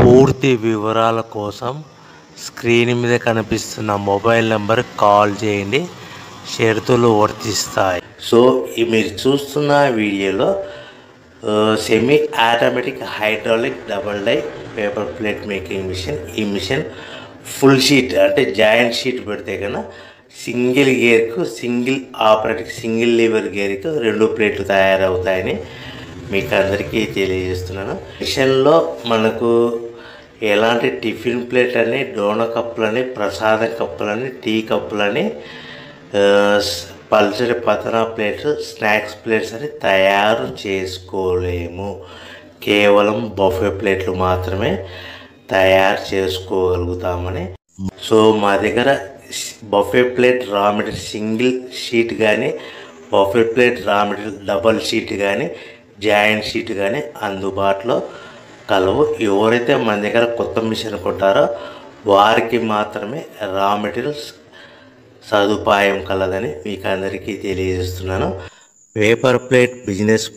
పూర్తి వివరాల కోసం స్క్రీన్ మీద కనిపిస్తున్న మొబైల్ నెంబర్కి కాల్ చేయండి. షరతులు వర్తిస్తాయి. సో మీరు చూస్తున్న వీడియోలో semi automatic hydraulic double die paper plate making machine. ఈ మిషన్ ఫుల్ షీట్ అంటే జాయింట్ షీట్ పెడితే కన్నా సింగిల్ గేర్కు సింగిల్ ఆపరేటింగ్ సింగిల్ లీవర్ గేర్కు 2 ప్లేట్లు తయారవుతాయని మీకు అందరికీ తెలియజేస్తున్నాను. మిషన్లో మనకు ఎలాంటి టిఫిన్ ప్లేట్లని, డోనా కప్పులని, ప్రసాదం కప్పులని, టీ కప్పులని, పల్చడి పతనా ప్లేట్స్, స్నాక్స్ ప్లేట్స్ అని తయారు చేసుకోలేము. కేవలం బఫే ప్లేట్లు మాత్రమే తయారు చేసుకోగలుగుతామని. సో మా దగ్గర buffet plate raw material single sheet కానీ, buffet plate raw material double sheet కానీ, జాయింట్ షీట్ కానీ అందుబాటులో కలవు. ఎవరైతే మన దగ్గర కొత్త మిషన్ కొంటారో వారికి మాత్రమే రా మెటీరియల్స్ సదుపాయం కలదని మీకు అందరికీ తెలియజేస్తున్నాను. Paper plate business